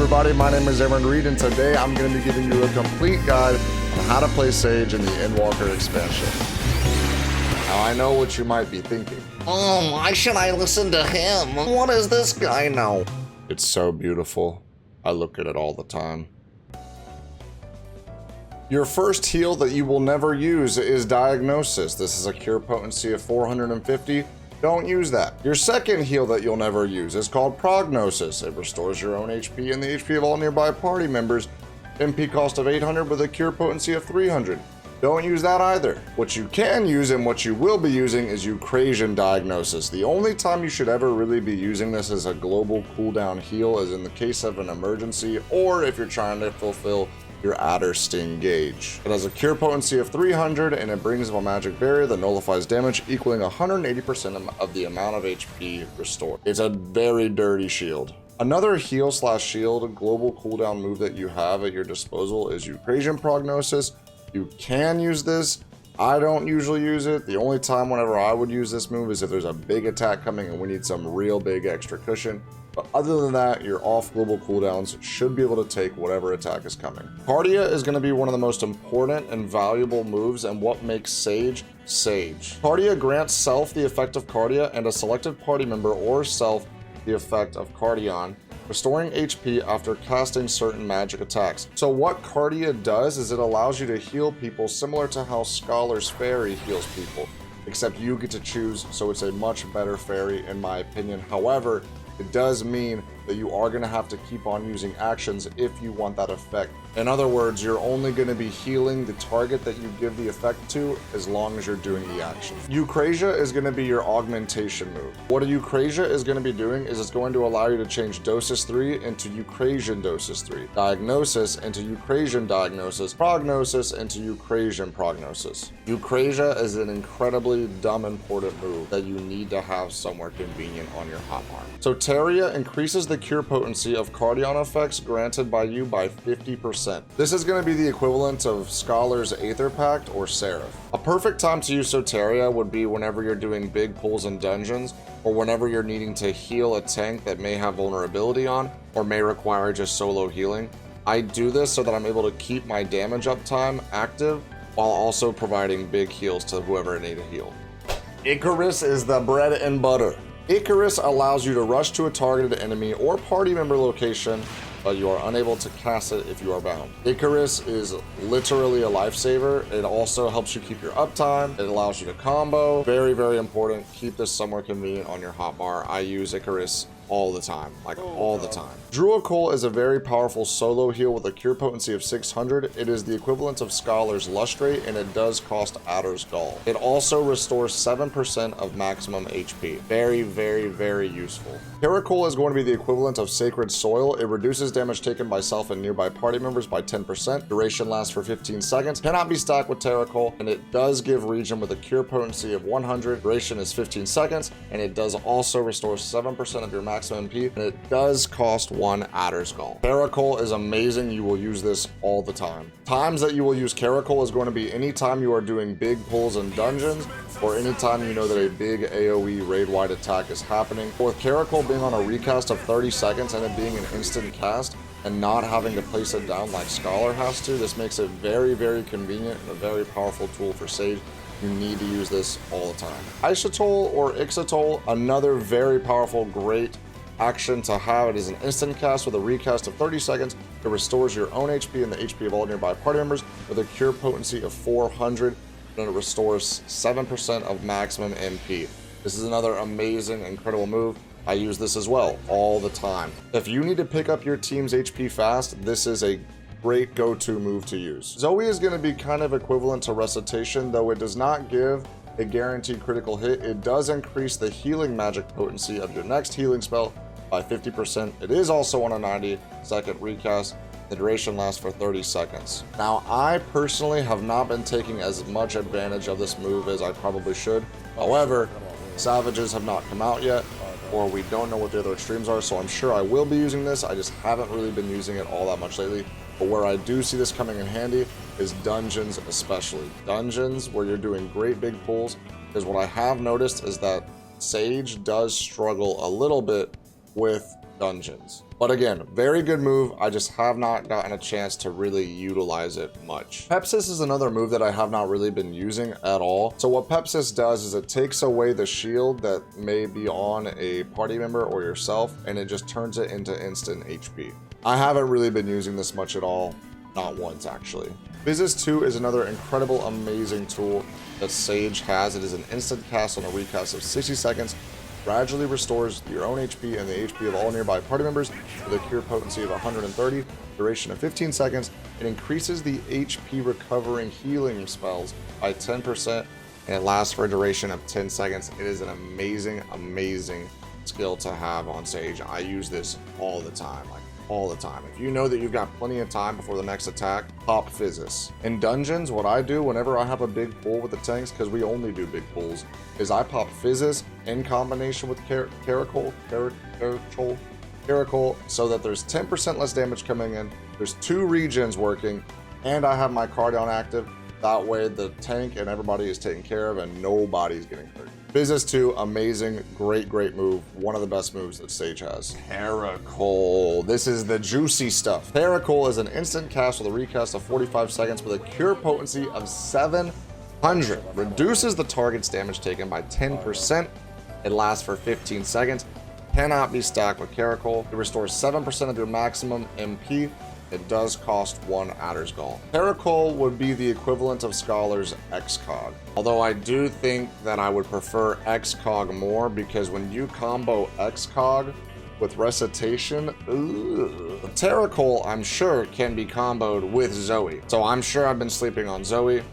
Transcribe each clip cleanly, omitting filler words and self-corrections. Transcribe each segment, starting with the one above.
everybody, my name is AermanReid, and today I'm going to be giving you a complete guide on how to play Sage in the Endwalker expansion. Now I know what you might be thinking. Oh, why should I listen to him? What does this guy know? It's so beautiful. I look at it all the time. Your first heal that you will never use is Diagnosis. This is a cure potency of 450. Don't use that. Your second heal that you'll never use is called Prognosis. It restores your own HP and the HP of all nearby party members. MP cost of 800 with a cure potency of 300. Don't use that either. What you can use and what you will be using is Ukrasian Diagnosis. The only time you should ever really be using this as a global cooldown heal is in the case of an emergency or if you're trying to fulfill your Adder Sting gauge. It has a cure potency of 300 and it brings up a magic barrier that nullifies damage equaling 180% of the amount of HP restored. It's a very dirty shield. Another heal slash shield global cooldown move that you have at your disposal is Ukrasian Prognosis. You can use this. I don't usually use it. The only time whenever I would use this move is if there's a big attack coming and we need some real big extra cushion. But other than that, your off global cooldowns should be able to take whatever attack is coming. Cardia is going to be one of the most important and valuable moves and what makes Sage, Sage. Cardia grants self the effect of Cardia and a selected party member or self the effect of Cardion, restoring HP after casting certain magic attacks. So what Cardia does is it allows you to heal people similar to how Scholar's Fairy heals people, except you get to choose, so it's a much better fairy in my opinion. However, it does mean that you are going to have to keep on using actions if you want that effect. In other words, you're only going to be healing the target that you give the effect to as long as you're doing the action. Eucrasia is going to be your augmentation move. What a Eucrasia is going to be doing is it's going to allow you to change Dosis 3 into Eucrasian Dosis 3, Diagnosis into Eucrasian Diagnosis, Prognosis into Eucrasian Prognosis. Eucrasia is an incredibly dumb important move that you need to have somewhere convenient on your hotbar. So Teria increases the cure potency of Cardion effects granted by you by 50%. This is going to be the equivalent of Scholar's Aether Pact or Seraph. A perfect time to use Soteria would be whenever you're doing big pulls in dungeons, or whenever you're needing to heal a tank that may have vulnerability on, or may require just solo healing. I do this so that I'm able to keep my damage uptime active, while also providing big heals to whoever I need to heal. Icarus is the bread and butter. Icarus allows you to rush to a targeted enemy or party member location, but you are unable to cast it if you are bound. Icarus is literally a lifesaver. It also helps you keep your uptime. It allows you to combo. Very, very important. Keep this somewhere convenient on your hotbar. I use Icarus all the time, like all the time. Druacol is a very powerful solo heal with a cure potency of 600. It is the equivalent of Scholar's Lustrate, and it does cost Adder's Gall. It also restores 7% of maximum HP. Very, very, very useful. Caracol is going to be the equivalent of Sacred Soil. It reduces damage taken by self and nearby party members by 10%. Duration lasts for 15 seconds. Cannot be stacked with Terracol, and it does give Regen with a cure potency of 100. Duration is 15 seconds, and it does also restore 7% of your maximum MP, and it does cost 1 Adder's Gall. Caracol is amazing. You will use this all the time. Times that you will use Caracol is going to be anytime you are doing big pulls in dungeons, or anytime you know that a big AoE raid-wide attack is happening. With Caracol being on a recast of 30 seconds and it being an instant cast, and not having to place it down like Scholar has to, this makes it very, very convenient and a very powerful tool for Sage. You need to use this all the time. Isotol or Ixotol, another very powerful, great action to have. It is an instant cast with a recast of 30 seconds. It restores your own HP and the HP of all nearby party members with a cure potency of 400, and it restores 7% of maximum MP. This is another amazing, incredible move. I use this as well all the time. If you need to pick up your team's HP fast, this is a great go-to move to use. Zoe is going to be kind of equivalent to Recitation, though it does not give a guaranteed critical hit. It does increase the healing magic potency of your next healing spell by 50%. It is also on a 90-second recast. The duration lasts for 30 seconds. Now, I personally have not been taking as much advantage of this move as I probably should. However, Savages have not come out yet, or we don't know what the other extremes are, so I'm sure I will be using this. I just haven't really been using it all that much lately. But where I do see this coming in handy is dungeons, especially. Dungeons where you're doing great big pulls, because what I have noticed is that Sage does struggle a little bit with dungeons. But again, very good move. I just have not gotten a chance to really utilize it much. Pepsis is another move that I have not really been using at all. So what Pepsis does is it takes away the shield that may be on a party member or yourself, and it just turns it into instant HP. I haven't really been using this much at all. Not once, actually. BiS 2 is another incredible, amazing tool that Sage has. It is an instant cast on a recast of 60 seconds. Gradually restores your own HP and the HP of all nearby party members with a cure potency of 130, duration of 15 seconds. It increases the HP recovering healing spells by 10%, and it lasts for a duration of 10 seconds. It is an amazing, amazing skill to have on Sage. I use this all the time, like all the time. If you know that you've got plenty of time before the next attack, pop Physis. In dungeons, what I do whenever I have a big pull with the tanks, because we only do big pulls, is I pop Physis in combination with Caracol, so that there's 10% less damage coming in, there's 2 regions working, and I have my cooldown active. That way the tank and everybody is taken care of and nobody's getting hurt. BiS 2, amazing, great move. One of the best moves that Sage has. Caracol. This is the juicy stuff. Caracol is an instant cast with a recast of 45 seconds with a cure potency of 700. Reduces the target's damage taken by 10%. It lasts for 15 seconds. Cannot be stacked with Caracol. It restores 7% of your maximum MP. It does cost 1 Adder's Gall. Caracol would be the equivalent of Scholar's XCOG. Although I do think that I would prefer XCOG more, because when you combo XCOG with Recitation, Caracol, I'm sure, can be comboed with Zoe. So I'm sure I've been sleeping on Zoe.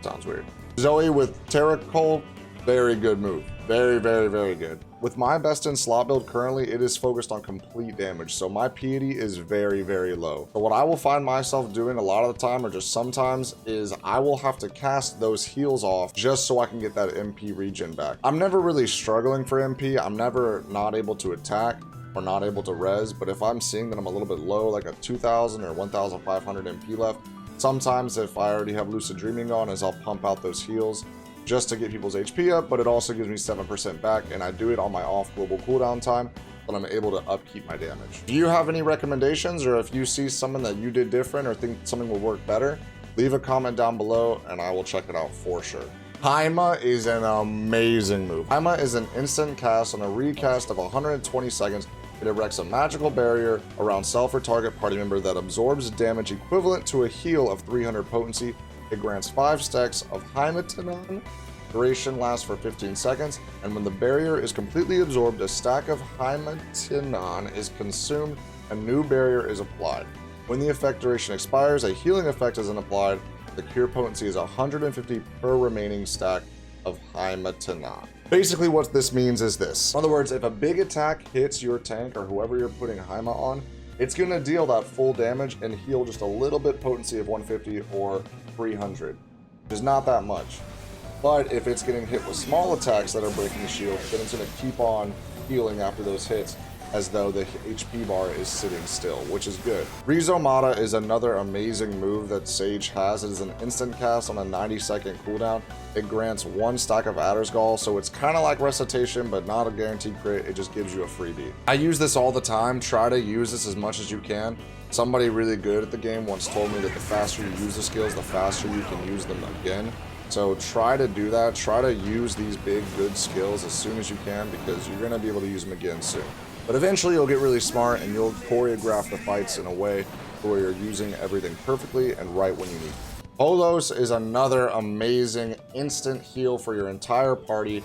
Sounds weird. Zoe with Caracol, very good move. Very good. With my best in slot build currently, it is focused on complete damage, so my piety is very low. So what I will find myself doing a lot of the time, or just sometimes, is I will have to cast those heals off just so I can get that MP regen back. I'm never really struggling for MP. I'm never not able to attack or not able to res, but if I'm seeing that I'm a little bit low, like a 2,000 or 1,500 MP left, sometimes if I already have Lucid Dreaming on, is I'll pump out those heals just to get people's HP up, but it also gives me 7% back, and I do it on my off global cooldown time, but I'm able to upkeep my damage. Do you have any recommendations, or if you see something that you did different or think something will work better, leave a comment down below and I will check it out for sure. Haima is an amazing move. Haima is an instant cast on a recast of 120 seconds. It erects a magical barrier around self or target party member that absorbs damage equivalent to a heal of 300 potency. It grants 5 stacks of Haimatinon. Duration lasts for 15 seconds, and when the barrier is completely absorbed, a stack of Haimatinon is consumed, a new barrier is applied. When the effect duration expires, a healing effect isn't applied. The cure potency is 150 per remaining stack of Haimatinon. Basically what this means is this. In other words, if a big attack hits your tank or whoever you're putting Haima on, it's going to deal that full damage and heal just a little bit potency of 150 or 300, which is not that much. But if it's getting hit with small attacks that are breaking the shield, then it's going to keep on healing after those hits as though the HP bar is sitting still, which is good. Rizomata is another amazing move that Sage has. It is an instant cast on a 90-second cooldown. It grants 1 stack of Adder's Gall, so it's kind of like Recitation, but not a guaranteed crit. It just gives you a freebie. I use this all the time. Try to use this as much as you can. Somebody really good at the game once told me that the faster you use the skills, the faster you can use them again. So try to do that. Try to use these big, good skills as soon as you can, because you're going to be able to use them again soon. But eventually you'll get really smart and you'll choreograph the fights in a way where you're using everything perfectly and right when you need it. Holos is another amazing instant heal for your entire party.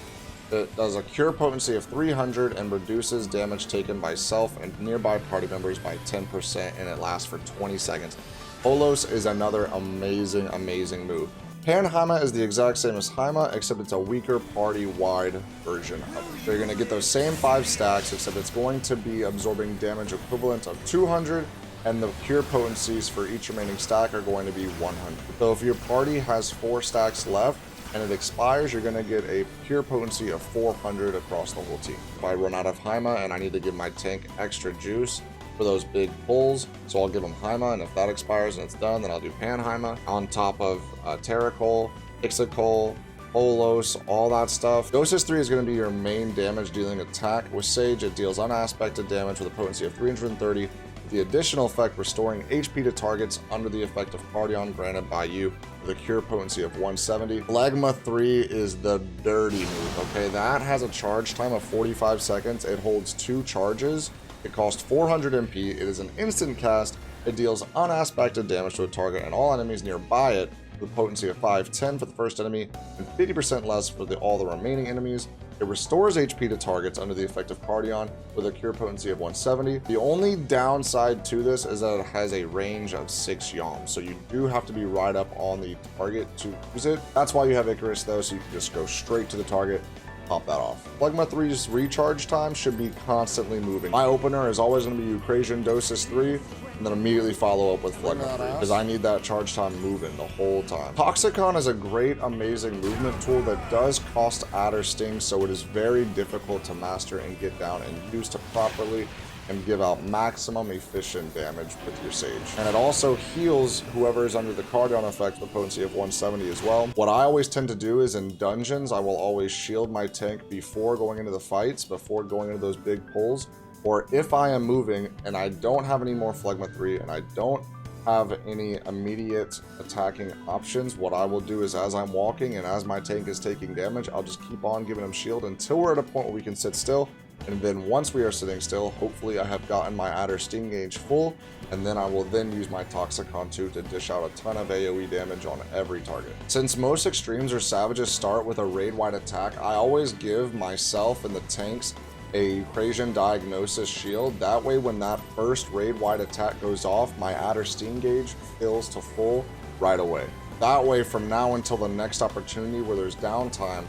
It does a cure potency of 300 and reduces damage taken by self and nearby party members by 10%, and it lasts for 20 seconds. Holos is another amazing move. Panhaima is the exact same as Haima, except it's a weaker party-wide version of it. So you're going to get those same 5 stacks, except it's going to be absorbing damage equivalent of 200, and the cure potencies for each remaining stack are going to be 100. So if your party has 4 stacks left and it expires, you're going to get a cure potency of 400 across the whole team. If I run out of Haima and I need to give my tank extra juice for those big pulls, so I'll give them Haima, and if that expires and it's done, then I'll do Panhaima on top of Terracol, Ixacol, Bolos, all that stuff. Dosis 3 is going to be your main damage dealing attack. With Sage, it deals unaspected damage with a potency of 330, with the additional effect restoring HP to targets under the effect of Cardion granted by you with a cure potency of 170. Phlegma 3 is the dirty move, okay? That has a charge time of 45 seconds. It holds 2 charges. It costs 400 MP. It is an instant cast. It deals unaspected damage to a target and all enemies nearby it with a potency of 510 for the first enemy and 50% less for all the remaining enemies. It restores HP to targets under the effect of Cardion with a cure potency of 170. The only downside to this is that it has a range of 6 yalms, so you do have to be right up on the target to use it. That's why you have Icarus though, so you can just go straight to the target, pop that off. Phlegma 3's recharge time should be constantly moving. My opener is always going to be Ukrasian Dosis 3, and then immediately follow up with Phlegma 3, because I need that charge time moving the whole time. Toxicon is a great, amazing movement tool that does cost Adder Sting, so it is very difficult to master and get down and use to properly and give out maximum efficient damage with your Sage. And it also heals whoever is under the Cardion effect with a potency of 170 as well. What I always tend to do is in dungeons, I will always shield my tank before going into the fights, before going into those big pulls, or if I am moving and I don't have any more Phlegma 3 and I don't have any immediate attacking options, what I will do is as I'm walking and as my tank is taking damage, I'll just keep on giving him shield until we're at a point where we can sit still. And then once we are sitting still, hopefully I have gotten my Adder Sting gauge full, and then I will then use my Toxicon 2 to dish out a ton of AoE damage on every target. Since most extremes or savages start with a raid-wide attack, I always give myself and the tanks a Ukrasian Diagnosis shield. That way when that first raid-wide attack goes off, my Adder Sting gauge fills to full right away. That way from now until the next opportunity where there's downtime,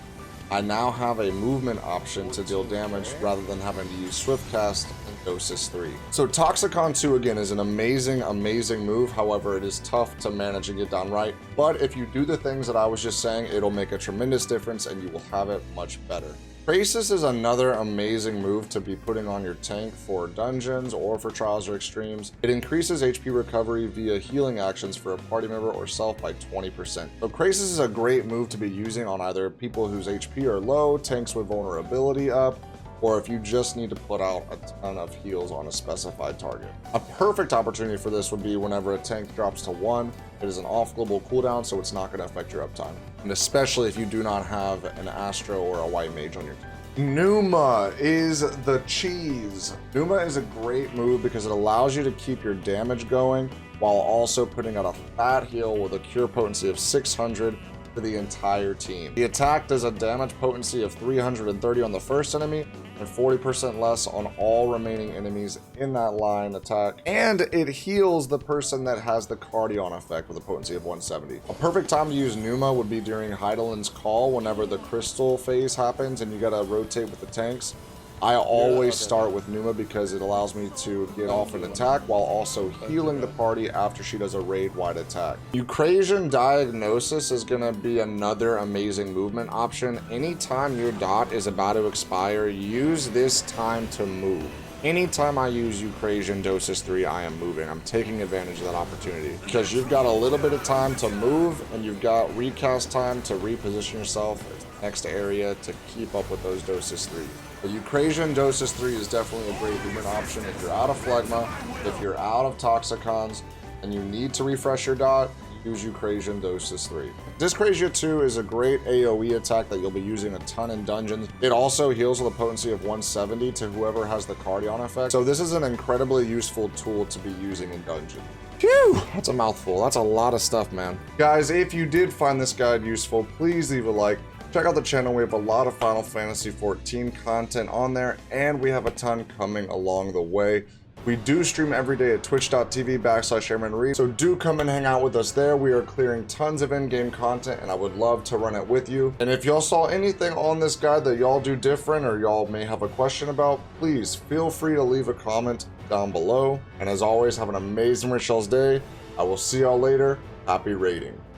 I now have a movement option to deal damage rather than having to use Swift Cast and Dosis 3. So Toxicon 2 again is an amazing, amazing move. However, it is tough to manage and get done right. But if you do the things that I was just saying, it'll make a tremendous difference and you will have it much better. Crisis is another amazing move to be putting on your tank for dungeons or for trials or extremes. It increases HP recovery via healing actions for a party member or self by 20%. So Crisis is a great move to be using on either people whose HP are low, tanks with vulnerability up, or if you just need to put out a ton of heals on a specified target. A perfect opportunity for this would be whenever a tank drops to 1. It is an off-global cooldown, so it's not going to affect your uptime. And especially if you do not have an Astro or a White Mage on your team. Pneuma is the cheese. Pneuma is a great move because it allows you to keep your damage going while also putting out a fat heal with a cure potency of 600 for the entire team. The attack does a damage potency of 330 on the first enemy and 40% less on all remaining enemies in that line attack, and it heals the person that has the Cardion effect with a potency of 170. A perfect time to use Pneuma would be during Heidelin's Call whenever the crystal phase happens and you gotta rotate with the tanks. I always start with Pneuma because it allows me to get off an attack while also healing the party after she does a raid-wide attack. Ukrasian Diagnosis is going to be another amazing movement option. Anytime your dot is about to expire, use this time to move. Anytime I use Ukrasian Dosis 3, I am moving. I'm taking advantage of that opportunity because you've got a little bit of time to move and you've got recast time to reposition yourself next area to keep up with those Dosis 3. The Ukrasian Dosis 3 is definitely a great movement option if you're out of Phlegma, if you're out of Toxicons, and you need to refresh your dot, use Ukrasian Dosis 3. Dyscrasia 2 is a great AoE attack that you'll be using a ton in dungeons. It also heals with a potency of 170 to whoever has the Cardion effect. So this is an incredibly useful tool to be using in dungeons. Phew, that's a mouthful. That's a lot of stuff, man. Guys, if you did find this guide useful, please leave a like. Check out the channel. We have a lot of Final Fantasy XIV content on there, and we have a ton coming along the way. We do stream every day at twitch.tv/AermanReid, so do come and hang out with us there. We are clearing tons of in-game content, and I would love to run it with you. And if y'all saw anything on this guide that y'all do different or y'all may have a question about, please feel free to leave a comment down below. And as always, have an amazing Rituals day. I will see y'all later. Happy raiding.